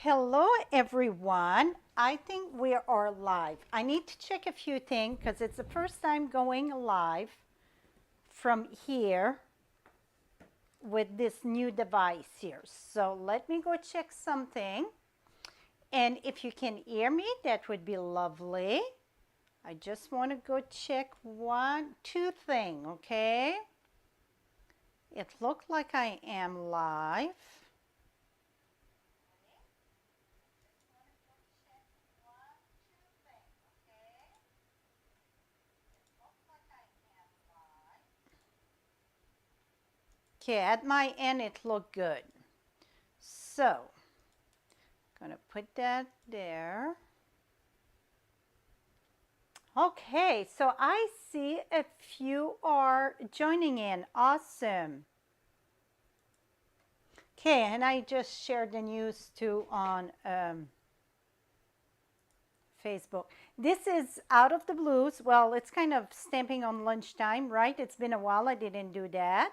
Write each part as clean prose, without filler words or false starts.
Hello, everyone. I think we are live. I need to check a few things because it's the first time going live from here with this new device here. So let me go check something. And if you can hear me, that would be lovely. I just want to go check two things, okay? It looked like I am live. Okay, at my end, it looked good. So, gonna put that there. Okay, so I see a few are joining in. Awesome. Okay, and I just shared the news too on Facebook. This is out of the blues. Well, it's kind of stamping on lunchtime, right? It's been a while I didn't do that.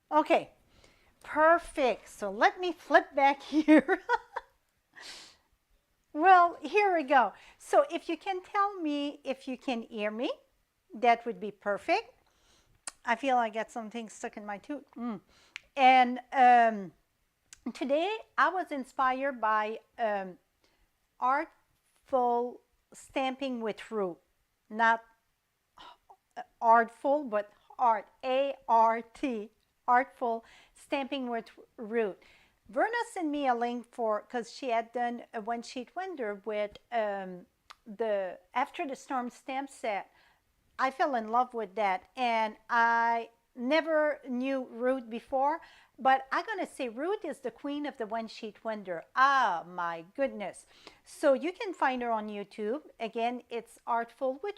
Okay, perfect. So let me flip back here. Well, here we go. So if you can tell me if you can hear me, that would be perfect. I feel I got something stuck in my tooth. And today I was inspired by artful stamping with Ruth. Not artful, but art, A-R-T, artful stamping with Ruth. Verna sent me a link for, because she had done a one-sheet wonder with the After the Storm stamp set. I fell in love with that, and I never knew Ruth before, but I'm going to say Ruth is the queen of the one-sheet wonder. Ah, my goodness. So you can find her on YouTube. Again, it's Artful with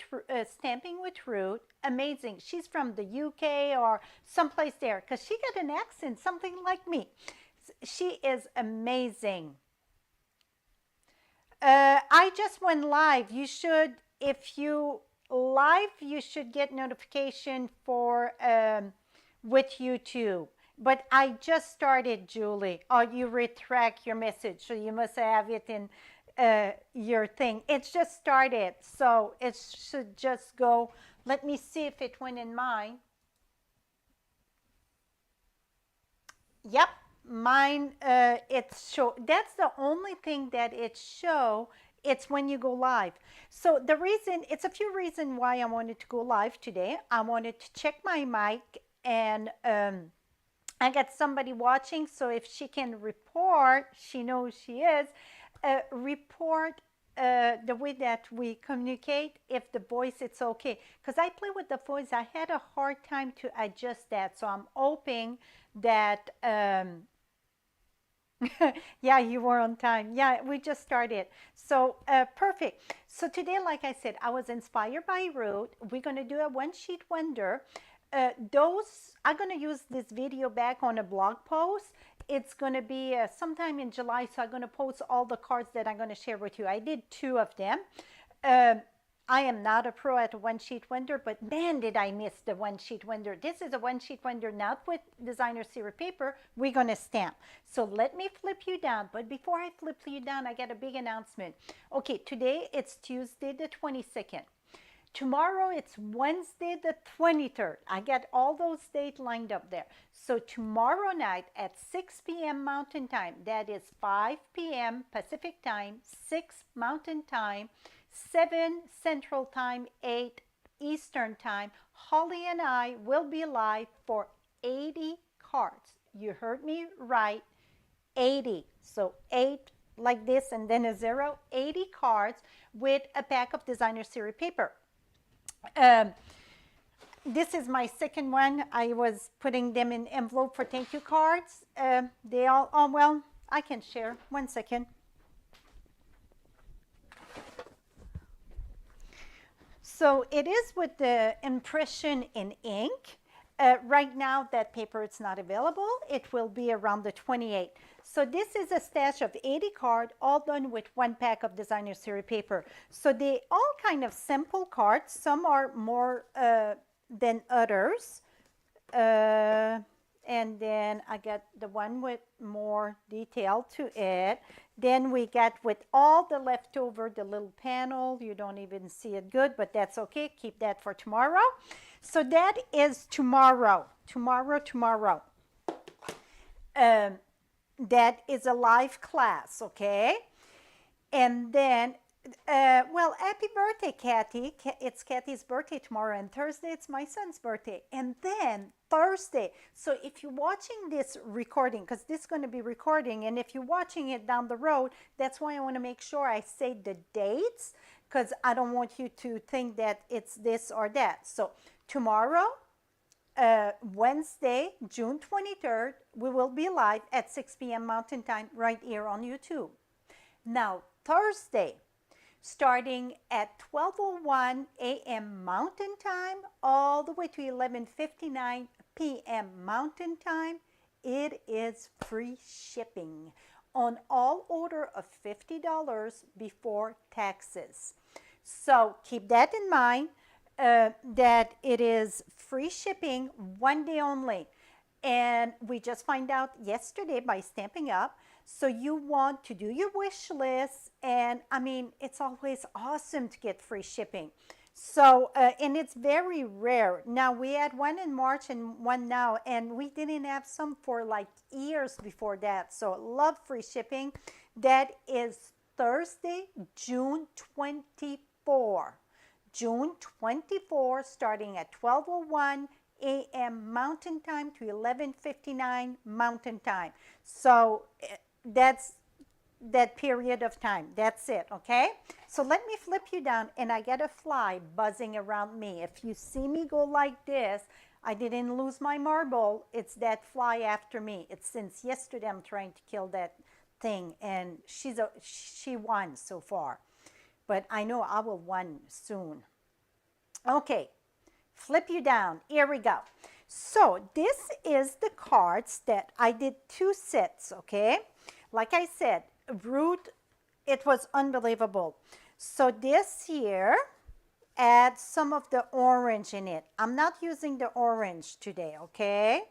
Stamping with Ruth. Amazing. She's from the UK or someplace there, because she got an accent, something like me. She is amazing. I just went live. You should, if you live, you should get notification for with YouTube. But I just started, Julie. Oh, you retract your message, so you must have it in your thing. It's just started, so it should just go. Let me see if it went in mine. Yep, mine. It's show. That's the only thing that it show. It's when you go live. So the reason, it's a few reasons why I wanted to go live today. I wanted to check my mic, and I got somebody watching, so if she can report, she knows she is, report the way that we communicate, if the voice it's okay. Because I play with the voice, I had a hard time to adjust that, so I'm hoping that yeah, you were on time. Yeah, we just started. So perfect. So today, like I said, I was inspired by Ruth. We're going to do a one-sheet wonder. Those, I'm going to use this video back on a blog post. It's going to be sometime in July, so I'm going to post all the cards that I'm going to share with you. I did 2 of them. I am not a pro at a one-sheet wonder, but man, did I miss the one-sheet wonder. This is a one-sheet wonder, not with designer series paper. We're going to stamp. So let me flip you down. But before I flip you down, I got a big announcement. Okay, today it's Tuesday the 22nd. Tomorrow it's Wednesday the 23rd. I got all those dates lined up there. So tomorrow night at 6 p.m. Mountain Time, that is 5 p.m. Pacific Time, 6 Mountain Time, 7 Central Time, 8 Eastern Time, Holly and I will be live for 80 cards. You heard me right, 80. So 8 like this and then a 0, 80 cards with a pack of designer series paper. This is my second one. I was putting them in envelope for thank you cards. They all, oh, well, I can share. 1 second. So it is with the impression in ink. Right now, that paper is not available. It will be around the 28th. So this is a stash of 80 cards, all done with one pack of designer series paper. So they all kind of simple cards. Some are more than others. And then I got the one with more detail to it. Then we got with all the leftover, the little panel. You don't even see it good, but that's okay. Keep that for tomorrow. So that is tomorrow. Tomorrow. That is a live class, okay? And then, well, happy birthday, Kathy. It's Kathy's birthday tomorrow, and Thursday it's my son's birthday. And then Thursday, so if you're watching this recording, because this is going to be recording, and if you're watching it down the road, that's why I want to make sure I say the dates, because I don't want you to think that it's this or that. So tomorrow, Wednesday, June 23rd, we will be live at 6 p.m. Mountain Time right here on YouTube. Now, Thursday, starting at 12:01 a.m. Mountain Time all the way to 11:59 p.m. Mountain Time, it is free shipping on all order of $50 before taxes. So keep that in mind, that it is free shipping one day only. And we just find out yesterday by Stampin'Up. So you want to do your wish list, and I mean, it's always awesome to get free shipping. So, and it's very rare. Now, we had one in March and one now, and we didn't have some for like years before that. So, love free shipping. That is Thursday, June 24. June 24, starting at 12:01 a.m. Mountain Time to 11:59 Mountain Time. So, that's that period of time. That's it, okay? So let me flip you down, and I get a fly buzzing around me. If you see me go like this, I didn't lose my marble. It's that fly after me. It's since yesterday I'm trying to kill that thing, and she won so far. But I know I will win soon. Okay, flip you down. Here we go. So this is the cards that I did 2 sets, okay? Like I said, Ruth, it was unbelievable. So this here adds some of the orange in it. I'm not using the orange today, okay?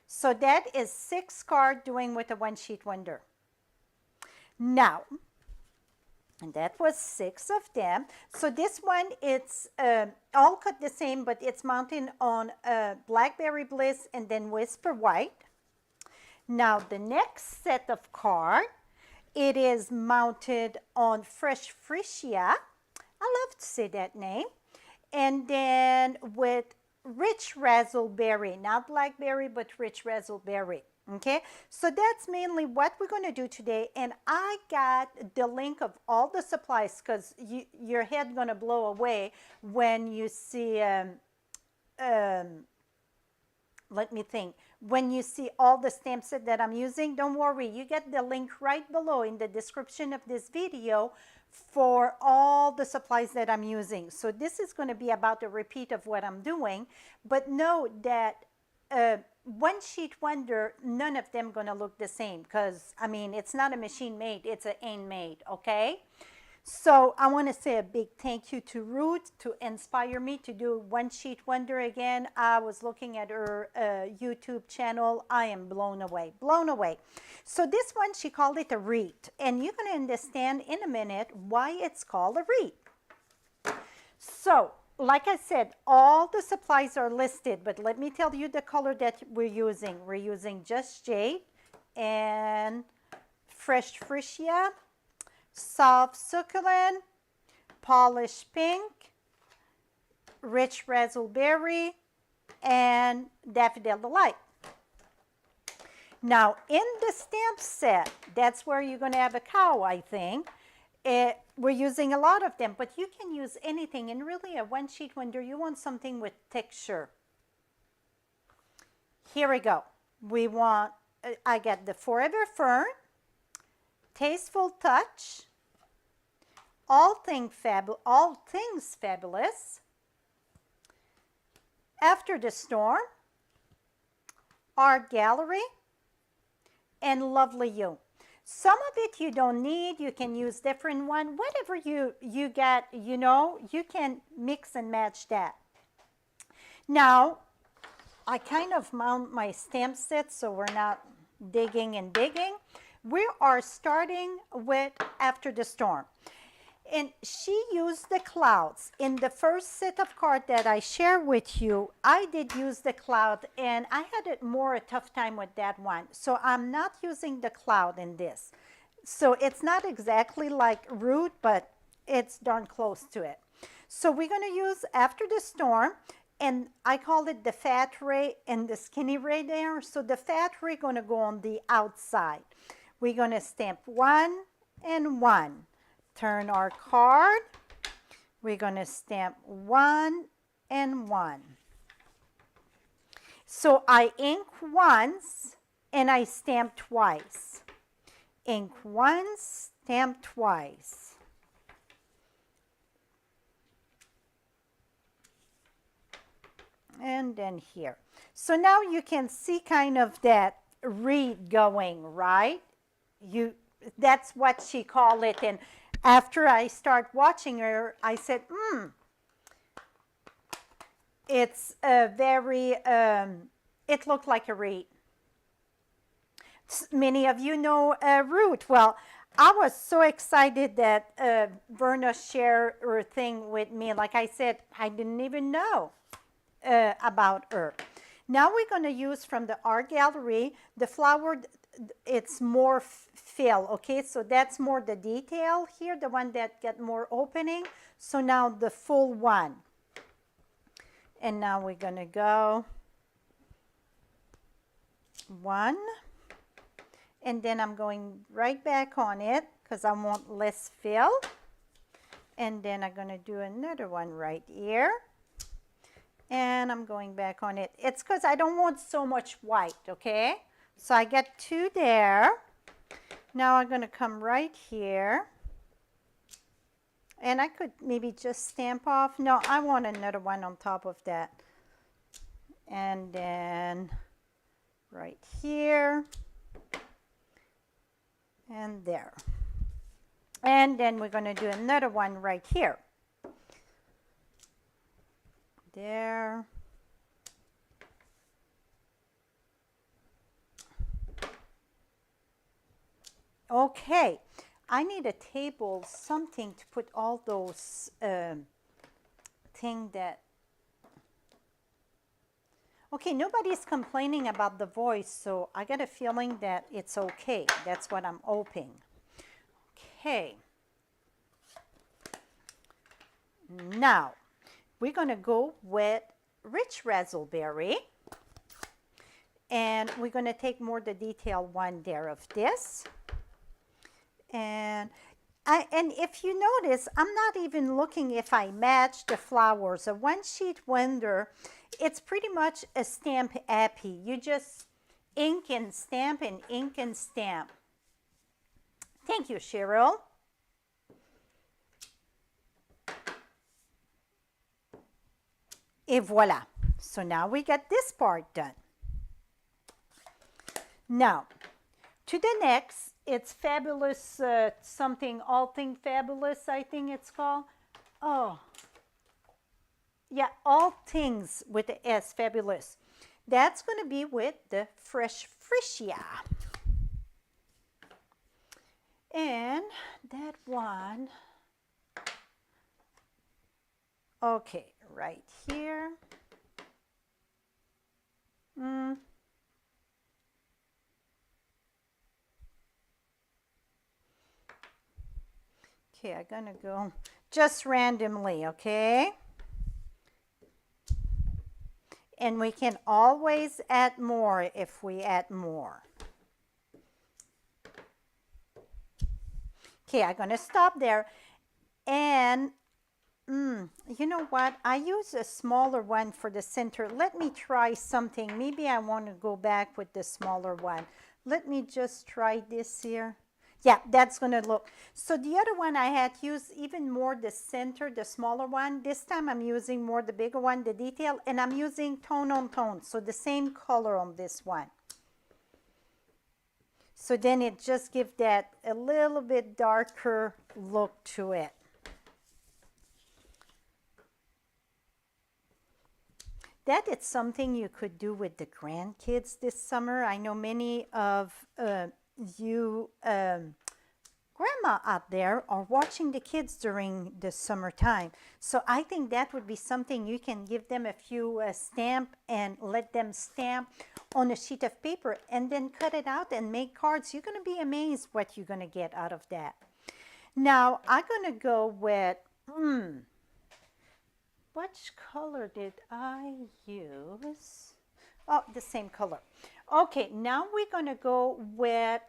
So that is 6 cards doing with a one sheet wonder. Now, and that was 6 of them. So this one, it's all cut the same, but it's mounted on Blackberry Bliss and then Whisper White. Now, the next set of cards, it is mounted on Fresh Freesia. I love to say that name. And then with Rich Razzleberry, not Blackberry, but Rich Razzleberry. Okay, so that's mainly what we're going to do today. And I got the link of all the supplies, because your head going to blow away when you see, let me think. When you see all the stamp set that I'm using, don't worry. You get the link right below in the description of this video for all the supplies that I'm using. So this is going to be about a repeat of what I'm doing. But know that one sheet wonder, none of them going to look the same, because, I mean, it's not a machine made. It's a handmade, okay? So I want to say a big thank you to Ruth to inspire me to do one sheet wonder again. I was looking at her YouTube channel. I am blown away, blown away. So this one, she called it a wreath, and you're going to understand in a minute why it's called a wreath. So like I said, all the supplies are listed, but let me tell you the color that we're using. We're using Just Jade and Fresh Freesia, Soft Succulent, Polished Pink, Rich Razzleberry, and Daffodil Delight. Now, in the stamp set, that's where you're going to have a cow, I think. We're using a lot of them, but you can use anything. And really, a one sheet wonder, you want something with texture. Here we go. We want, I got the Forever Fern, Tasteful Touch, All Things Fabulous, After the Storm, Art Gallery, and Lovely You. Some of it you don't need. You can use different one. Whatever you get, you know, you can mix and match that. Now, I kind of mount my stamp set so we're not digging and digging. We are starting with After the Storm. And she used the clouds. In the first set of cards that I share with you, I did use the cloud, and I had a tough time with that one. So I'm not using the cloud in this. So it's not exactly like Ruth, but it's darn close to it. So we're going to use After the Storm, and I call it the fat ray and the skinny ray there. So the fat ray going to go on the outside. We're going to stamp 1 and 1. Turn our card. We're going to stamp 1 and 1. So I ink once and I stamp twice. Ink once, stamp twice. And then here. So now you can see kind of that reed going, right? That's what she called it. And after I start watching her, I said, it's very, it looked like a reed. Many of you know Ruth. Well, I was so excited that Verna shared her thing with me. Like I said, I didn't even know about her. Now we're going to use from the Art Gallery, the flower, it's more fill, okay? So that's more the detail here, the one that get more opening. So now the full one. And now we're going to go 1. And then I'm going right back on it because I want less fill. And then I'm going to do another one right here. And I'm going back on it. It's because I don't want so much white, okay? So I get 2 there. Now I'm going to come right here. And I could maybe just stamp off. No, I want another one on top of that. And then right here. And there. And then we're going to do another one right here. There. Okay, I need a table, something to put all those things that... Okay, nobody's complaining about the voice, so I get a feeling that it's okay. That's what I'm hoping. Okay. Now, we're going to go with Rich Razzleberry. And we're going to take more the detailed one there of this. And if you notice, I'm not even looking if I match the flowers. A One Sheet Wonder, it's pretty much a stamp happy. You just ink and stamp and ink and stamp. Thank you, Cheryl. Et voila. So now we got this part done. Now, to the next, it's Fabulous something, All Thing Fabulous, I think it's called. Oh, yeah, All Things with the S, Fabulous. That's going to be with the Fresh Freesia. And that one, okay, right here. Okay, I'm gonna go just randomly, okay? And we can always add more if we add more. Okay, I'm gonna stop there. And you know what? I use a smaller one for the center. Let me try something. Maybe I want to go back with the smaller one. Let me just try this here. Yeah, that's gonna look. So the other one I had used even more the center, the smaller one. This time I'm using more the bigger one, the detail, and I'm using tone on tone. So the same color on this one. So then it just gives that a little bit darker look to it. That is something you could do with the grandkids this summer. I know many of you grandma out there are watching the kids during the summertime. So I think that would be something you can give them a few stamp and let them stamp on a sheet of paper and then cut it out and make cards. You're going to be amazed what you're going to get out of that. Now I'm going to go with, which color did I use? Oh, the same color. Okay, now we're going to go with,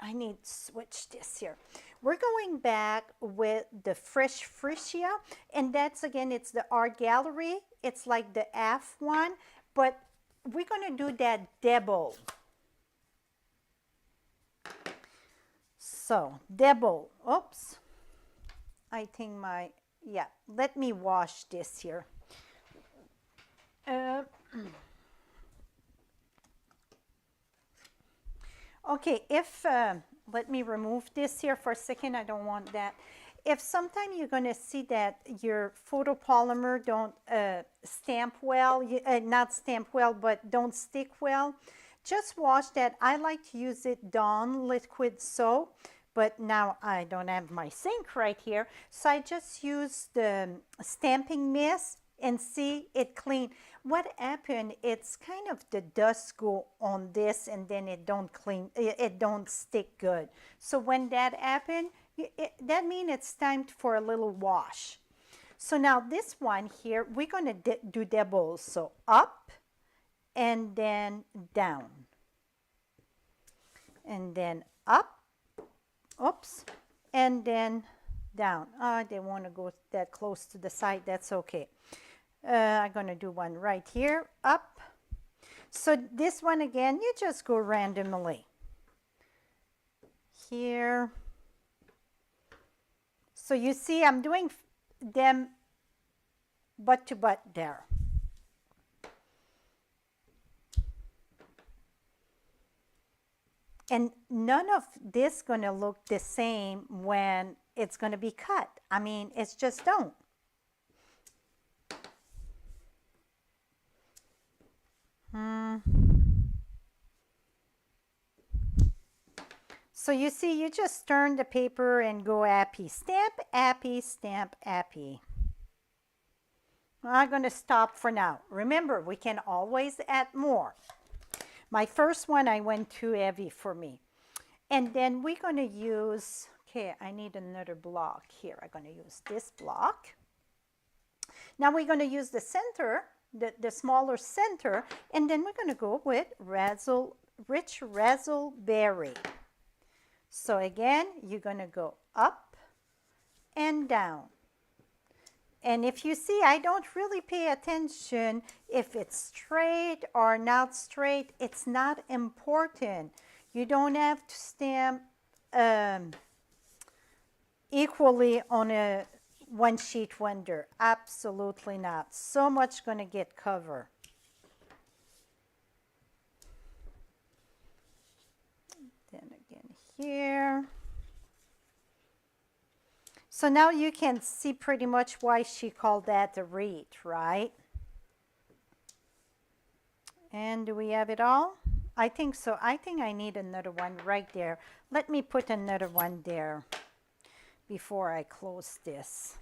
I need to switch this here. We're going back with the Fresh Freesia, and that's again, it's the art gallery. It's like the F one, but we're going to do that double. So double, oops. I think yeah, let me wash this here. Okay, if, let me remove this here for a second. I don't want that. If sometime you're going to see that your photopolymer don't stamp well, not stamp well, but don't stick well, just wash that. I like to use it Dawn liquid soap, but now I don't have my sink right here. So I just use the stamping mist and see it clean. What happened, it's kind of the dust go on this and then it don't clean, it don't stick good. So when that happened, that means it's time for a little wash. So now this one here, we're going to do doubles. So up and then down. And then up, oops, and then down. I didn't want to go that close to the side, that's okay. I'm going to do one right here, up. So this one again, you just go randomly. Here. So you see I'm doing them butt to butt there. And none of this going to look the same when it's going to be cut. I mean, it's just don't. So you see, you just turn the paper and go happy. Stamp, happy, stamp, happy. I'm going to stop for now. Remember, we can always add more. My first one, I went too heavy for me. And then we're going to use, okay, I need another block here. I'm going to use this block. Now we're going to use the center, the smaller center, and then we're going to go with rich raspberry. So again, you're going to go up and down. And if you see, I don't really pay attention if it's straight or not straight. It's not important. You don't have to stamp equally on a one sheet wonder. Absolutely not. So much going to get covered. Then again here. So now you can see pretty much why she called that a wreath, right? And do we have it all? I think so. I think I need another one right there. Let me put another one there before I close this.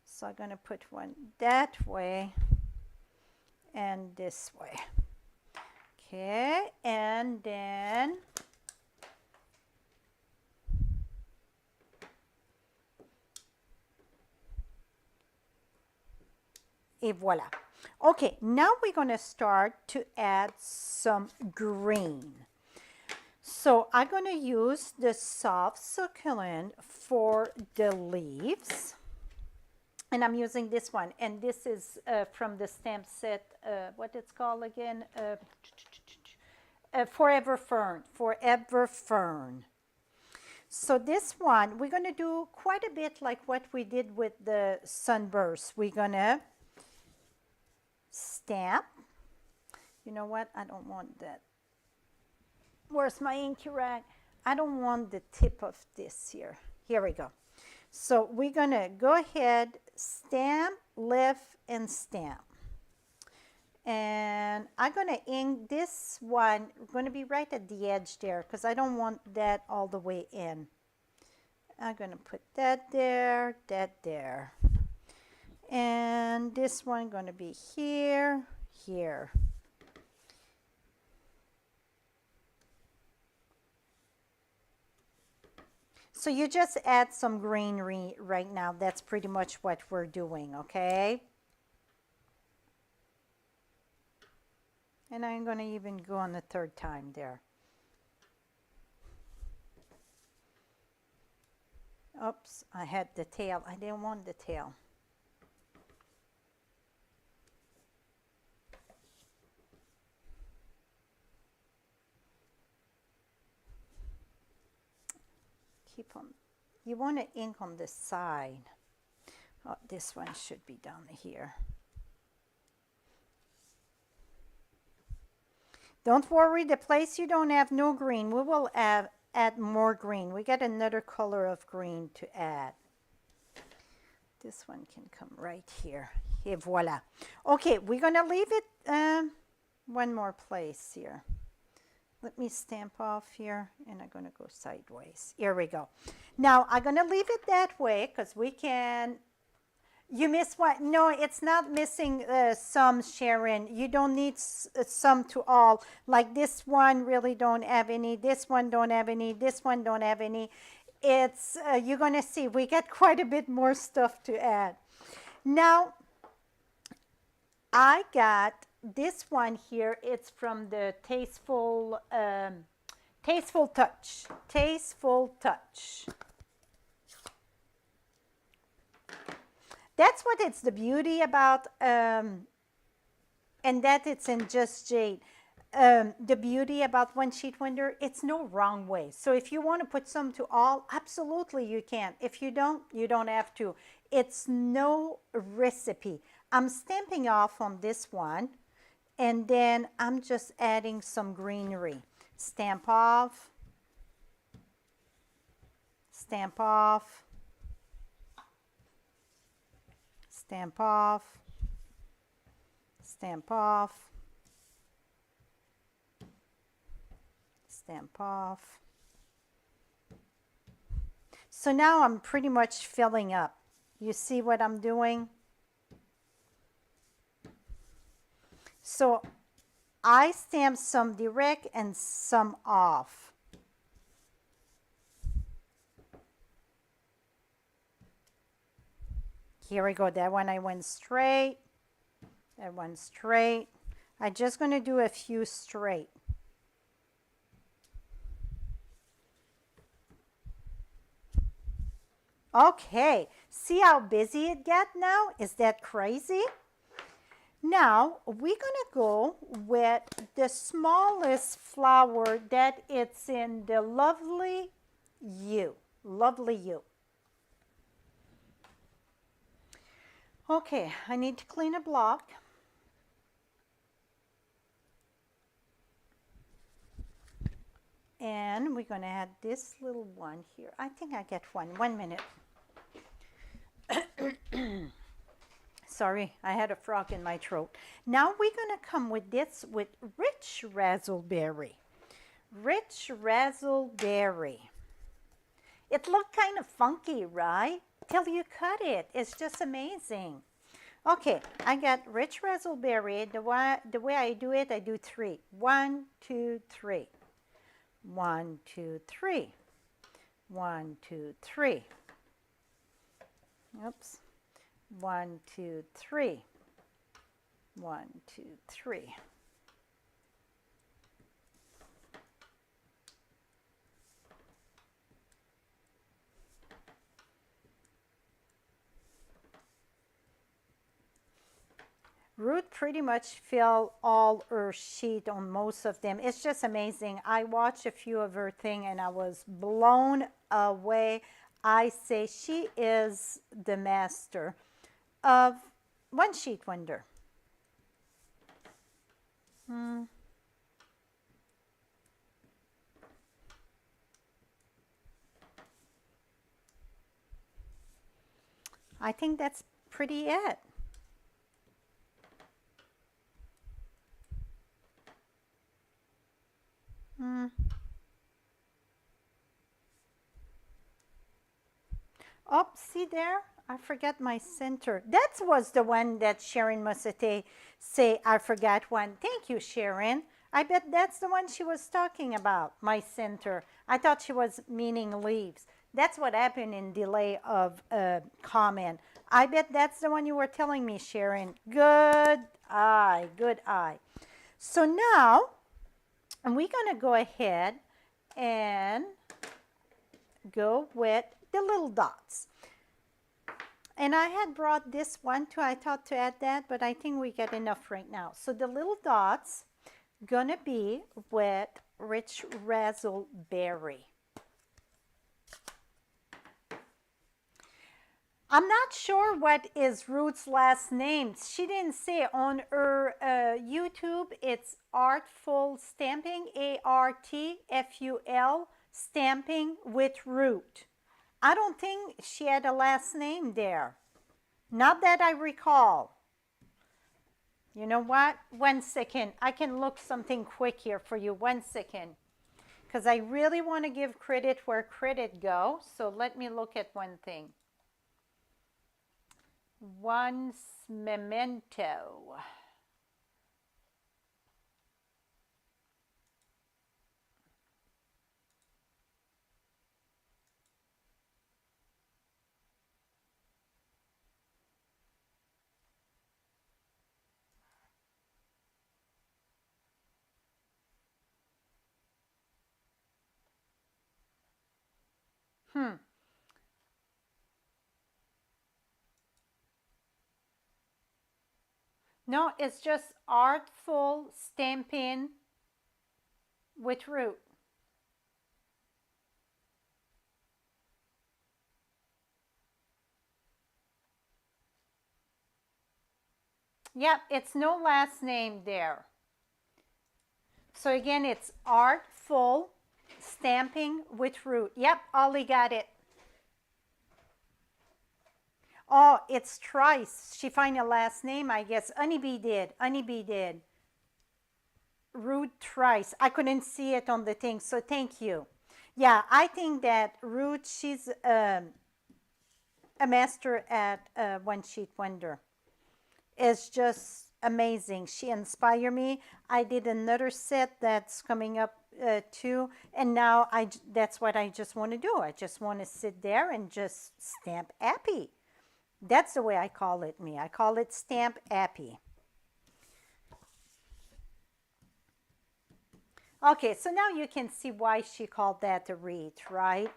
So I'm going to put one that way and this way. Okay, and then et voila. Okay, now we're going to start to add some green. So I'm going to use the soft succulent for the leaves. And I'm using this one. And this is from the stamp set, what it's called again? Forever Fern. Forever Fern. So this one, we're going to do quite a bit like what we did with the sunburst. We're going to stamp. You know what? I don't want that. Where's my inky rag? I don't want the tip of this here. Here we go. So we're going to go ahead, stamp, lift, and stamp. And I'm going to ink this one, going to be right at the edge there because I don't want that all the way in. I'm going to put that there, that there. And this one going to be here, here. So you just add some greenery right now. That's pretty much what we're doing, okay? And I'm going to even go on the third time there. Oops, I had the tail. I didn't want the tail. Keep on. You want to ink on the side. Oh, this one should be down here. Don't worry, the place you don't have no green, we will add more green. We got another color of green to add. This one can come right here. Et voila. Okay, we're going to leave it one more place here. Let me stamp off here, and I'm going to go sideways. Here we go. Now, I'm going to leave it that way because we can... You miss what? No, it's not missing some, Sharon. You don't need some to all. Like this one really don't have any. This one don't have any. This one don't have any. It's, you're going to see, we get quite a bit more stuff to add. Now, I got this one here. It's from the Tasteful Touch. Tasteful Touch. That's what it's the beauty about, and that it's in Just Jade. The beauty about One Sheet Wonder, it's no wrong way. So if you want to put some to all, absolutely you can. If you don't have to. It's no recipe. I'm stamping off on this one, and then I'm just adding some greenery. Stamp off, stamp off, stamp off, stamp off, stamp off. So now I'm pretty much filling up. You see what I'm doing? So I stamp some direct and some off. Here we go. That one I went straight. That one straight. I'm just going to do a few straight. Okay. See how busy it gets now? Is that crazy? Now, we're going to go with the smallest flower that it's in the Lovely You. Lovely You. Okay, I need to clean a block. And we're going to add this little one here. I think I get one. 1 minute. Sorry, I had a frog in my throat. Now we're going to come with this with Rich Razzleberry. Rich Razzleberry. It looked kind of funky, right? Till you cut it. It's just amazing. Okay, I got Rich Razzleberry. The way I do it, I do 3. 1, 2, 3. 1, 2, 3. 1, 2, 3. Oops. 1, 2, 3. 1, 2, 3. Ruth pretty much filled all her sheet on most of them. It's just amazing. I watched a few of her thing and I was blown away. I say she is the master of one sheet wonder. I think that's pretty it. Oh, see there? I forgot my center. That was the one that Sharon Musate say, I forgot one. Thank you, Sharon. I bet that's the one she was talking about, my center. I thought she was meaning leaves. That's what happened in delay of comment. I bet that's the one you were telling me, Sharon. Good eye, good eye. So now, we're going to go ahead and go with the little dots. And I had brought this one too. I thought to add that, but I think we get enough right now. So the little dots gonna be with rich raspberry. I'm not sure what is Ruth's last name. She didn't say on her YouTube. It's Artful Stamping, ARTFUL Stamping with Ruth. I don't think she had a last name there. Not that I recall. You know what? 1 second. I can look something quick here for you. 1 second. Because I really want to give credit where credit goes. So let me look at one thing. One memento. No, it's just Artful Stamping with Ruth. Yep, it's no last name there. So again, it's Artful Stamping with Ruth. Yep, Ollie got it. Oh, it's Trice. She find a last name, I guess. Honeybee did. Honeybee did. Ruth Trice. I couldn't see it on the thing, so thank you. Yeah, I think that Ruth, she's a master at One Sheet Wonder. It's just amazing. She inspired me. I did another set that's coming up too, and now that's what I just want to do. I just want to sit there and just stamp happy. That's the way I call it, me. I call it stamp happy. Okay, so now you can see why she called that a wreath, right?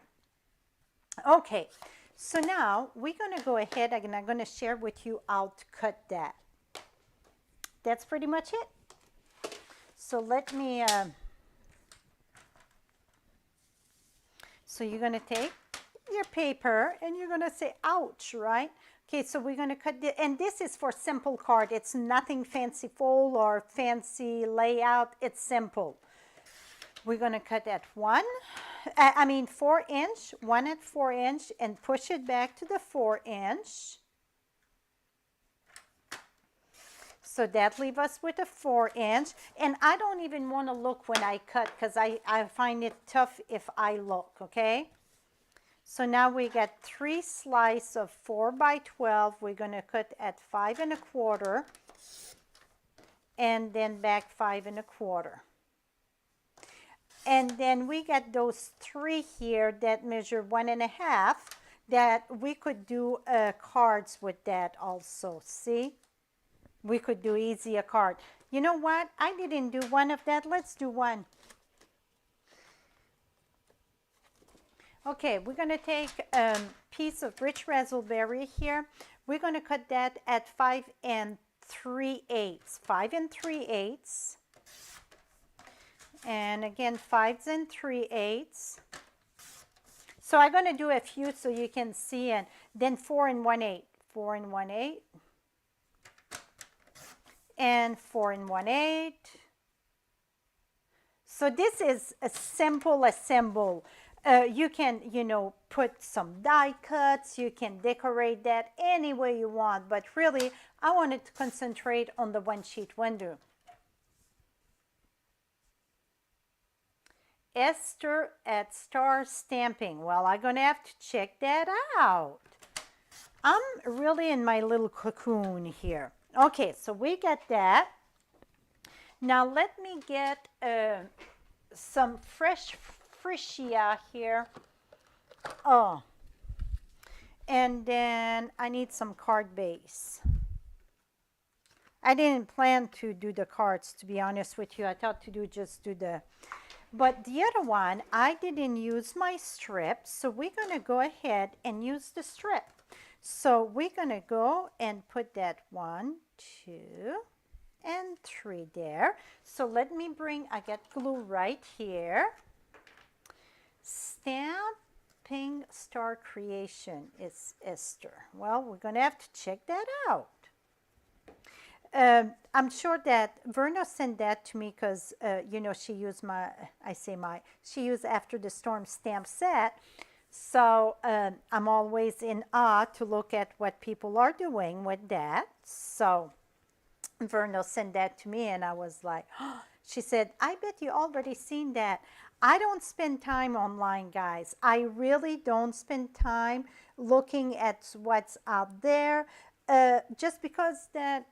Okay, so now we're going to go ahead and I'm going to share with you how to cut that. That's pretty much it. So let me, so you're going to take your paper and you're going to say, ouch, right? Okay, so we're going to cut it, and this is for simple card. It's nothing fanciful or fancy layout. It's simple. We're going to cut at 4 inch, 1 at 4 inch, and push it back to the 4 inch. So that leaves us with a 4 inch. And I don't even want to look when I cut because I find it tough if I look, okay? So now we got 3 slices of 4 by 12. We're going to cut at 5 1/4 and then back 5 1/4. And then we got those 3 here that measure 1 1/2 that we could do cards with that also. See? We could do easy a card. You know what? I didn't do one of that. Let's do one. Okay, we're going to take a piece of rich raspberry here. We're going to cut that at 5 3/8. 5 3/8. And again, 5 3/8. So I'm going to do a few so you can see, and then 4 and 1/8, 4 and 1/8, and 4 and 1/8. So this is a simple assemble. You can, you know, put some die cuts. You can decorate that any way you want. But really, I wanted to concentrate on the one sheet wonder. Esther at Star Stamping. Well, I'm going to have to check that out. I'm really in my little cocoon here. Okay, so we got that. Now let me get some fresh freesia here. Oh, and then I need some card base. I didn't plan to do the cards, to be honest with you. I thought to just do the, but the other one, I didn't use my strip, so we're gonna go ahead and use the strip. So we're gonna go and put that 1, 2, and 3 there. So let me bring, I got glue right here. Stamping Star Creation is Esther. Well, we're gonna have to check that out. I'm sure that Verna sent that to me because, you know, she used she used After the Storm stamp set. So I'm always in awe to look at what people are doing with that. So Verna sent that to me and I was like, oh, she said, I bet you already seen that. I don't spend time online, guys. I really don't spend time looking at what's out there just because that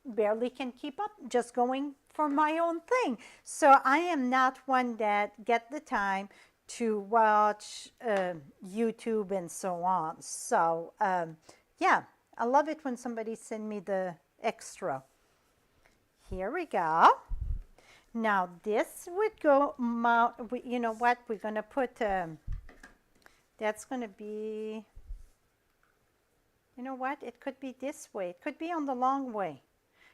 barely can keep up, just going for my own thing. So I am not one that get the time to watch YouTube and so on. So yeah, I love it when somebody send me the extra. Here we go. Now this would go, you know what, we're gonna put, that's gonna be, you know what, it could be this way. It could be on the long way.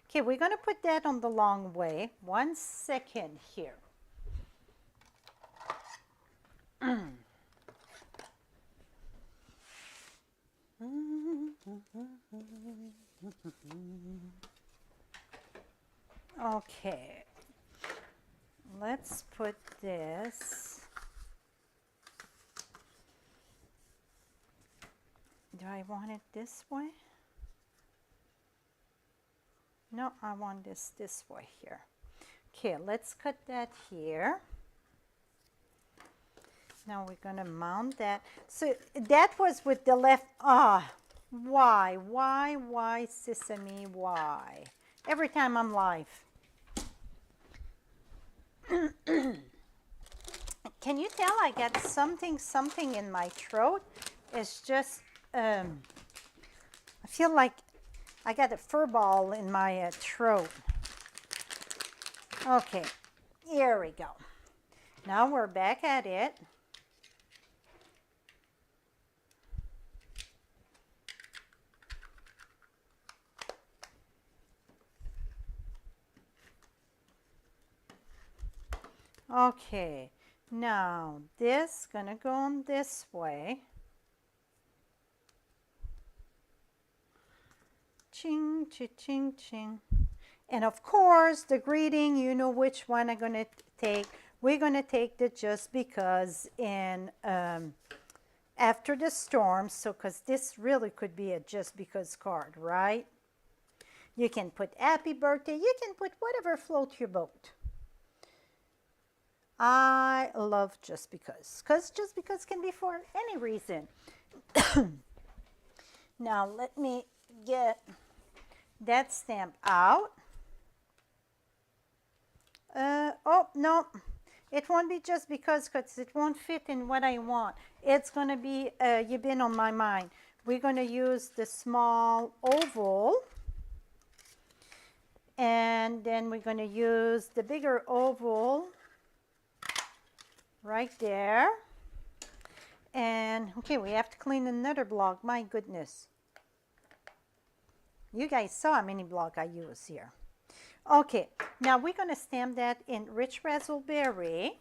Okay, we're gonna put that on the long way. 1 second here. Okay, let's put this. Do I want it this way? No, I want this way here. Okay, let's cut that here. Now we're gonna mount that. So that was with the left, why, Sesame, why? Every time I'm live. Can you tell I got something in my throat? It's just, I feel like I got a fur ball in my throat. Okay, here we go. Now we're back at it. Okay, now this gonna go on this way. Ching, ching, ching, ching. And of course, the greeting, you know which one I'm gonna take. We're gonna take the Just Because in After the Storm. So, because this really could be a Just Because card, right? You can put happy birthday. You can put whatever floats your boat. I love Just Because Just Because can be for any reason. Now let me get that stamp out. Oh no, it won't be Just Because it won't fit in what I want. It's gonna be You've Been on My Mind. We're gonna use the small oval, and then we're gonna use the bigger oval right there. And okay, we have to clean another block. My goodness, you guys saw how many blocks I use here. Okay, now we're gonna stamp that in Rich Razzleberry.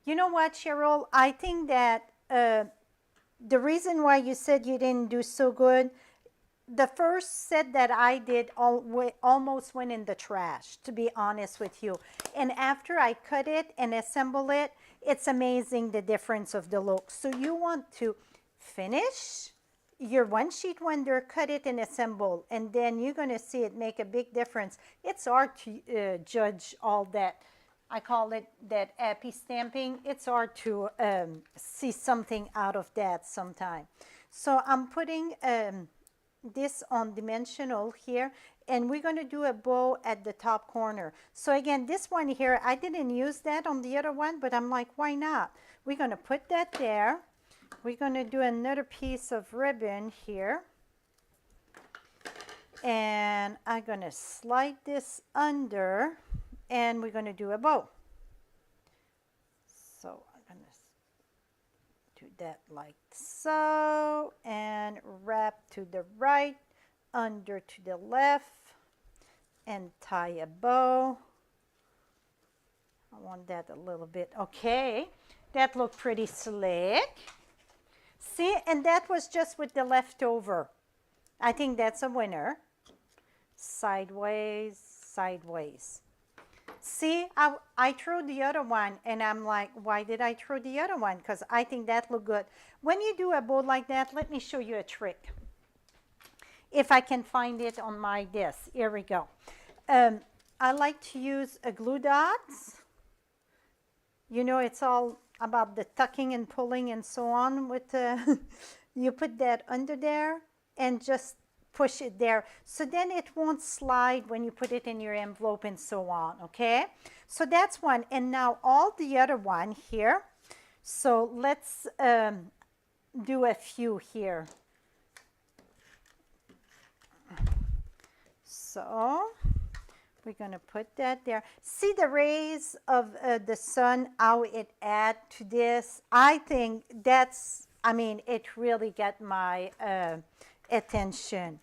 You know what, Cheryl? I think that the reason why you said you didn't do so good, the first set that I did almost went in the trash, to be honest with you. And after I cut it and assemble it, it's amazing the difference of the look. So you want to finish your one sheet wonder, cut it and assemble, and then you're going to see it make a big difference. It's hard to judge all that. I call it that happy stamping. It's hard to see something out of that sometime. So I'm putting this on dimensional here, and we're going to do a bow at the top corner. So again, this one here, I didn't use that on the other one, but I'm like, why not? We're going to put that there. We're going to do another piece of ribbon here, and I'm going to slide this under, and we're going to do a bow. So I'm going to do that like so, and wrap to the right, under to the left, and tie a bow. I want that a little bit. Okay, that looked pretty slick. See, and that was just with the leftover. I think that's a winner. Sideways, sideways. See, I threw the other one, and I'm like, why did I throw the other one? Because I think that looked good. When you do a bow like that, let me show you a trick. If I can find it on my disc. Here we go. I like to use a glue dots. You know, it's all about the tucking and pulling and so on. With you put that under there and just push it there. So then it won't slide when you put it in your envelope and so on, okay? So that's one. And now all the other one here. So let's do a few here. So we're going to put that there. See the rays of the sun, how it add to this? I think that's, I mean, it really got my attention.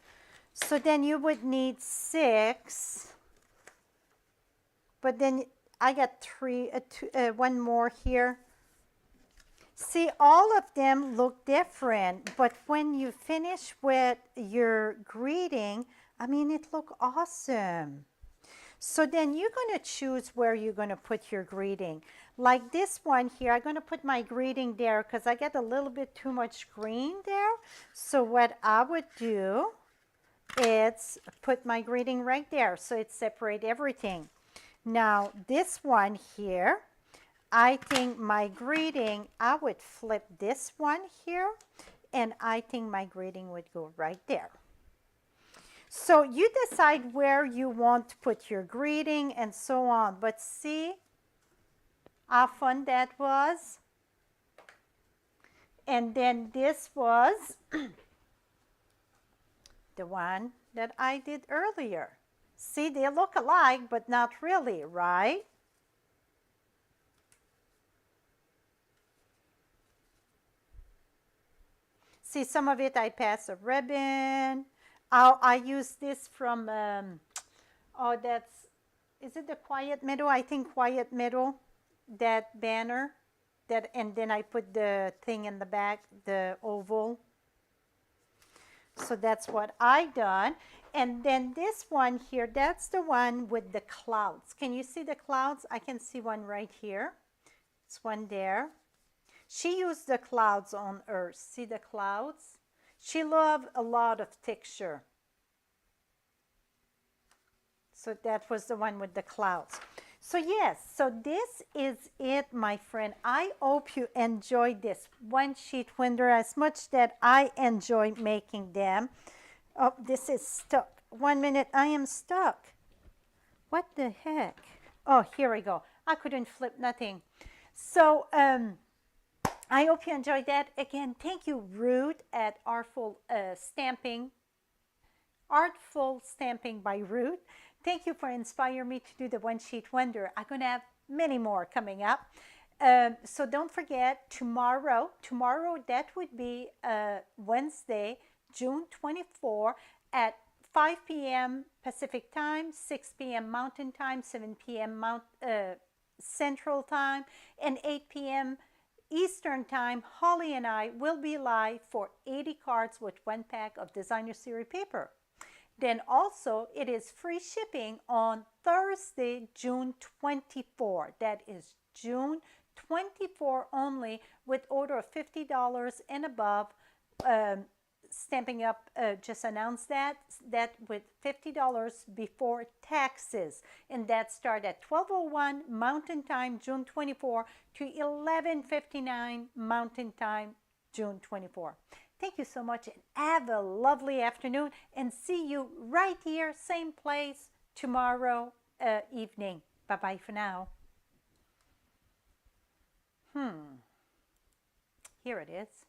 So then you would need 6, but then I got 3, one more here. See, all of them look different, but when you finish with your greeting, I mean, it look awesome. So then you're going to choose where you're going to put your greeting. Like this one here, I'm going to put my greeting there because I get a little bit too much green there. So what I would do is put my greeting right there so it separates everything. Now this one here, I think my greeting, I would flip this one here, and I think my greeting would go right there. So you decide where you want to put your greeting and so on. But see how fun that was? And then this was the one that I did earlier. See, they look alike, but not really, right? See, some of it I pass a ribbon. I use this from, oh, that's, is it the Quiet Meadow? I think Quiet Meadow, that banner, that, and then I put the thing in the back, the oval. So that's what I done. And then this one here, that's the one with the clouds. Can you see the clouds? I can see one right here. It's one there. She used the clouds on hers. See the clouds? She loved a lot of texture. So that was the one with the clouds. So yes, so this is it, my friend. I hope you enjoyed this one sheet wonder as much that I enjoy making them. Oh, this is stuck. 1 minute, I am stuck. What the heck? Oh, here we go. I couldn't flip nothing. So, I hope you enjoyed that. Again, thank you, Ruth, at Artful Stamping by Ruth. Thank you for inspiring me to do the one sheet wonder. I'm going to have many more coming up. So don't forget, tomorrow, that would be Wednesday, June 24 at 5 p.m. Pacific time, 6 p.m. Mountain time, 7 p.m. Central Time and 8 p.m. Eastern Time. Holly and I will be live for 80 cards with one pack of designer series paper. Then also it is free shipping on Thursday, June 24. That is June 24 only, with order of $50 and above. Stamping Up just announced that with $50 before taxes, and that starts at 12:01 Mountain Time, June 24 to 11:59 Mountain Time, June 24. Thank you so much and have a lovely afternoon, and see you right here, same place, tomorrow evening. Bye-bye for now. Here it is.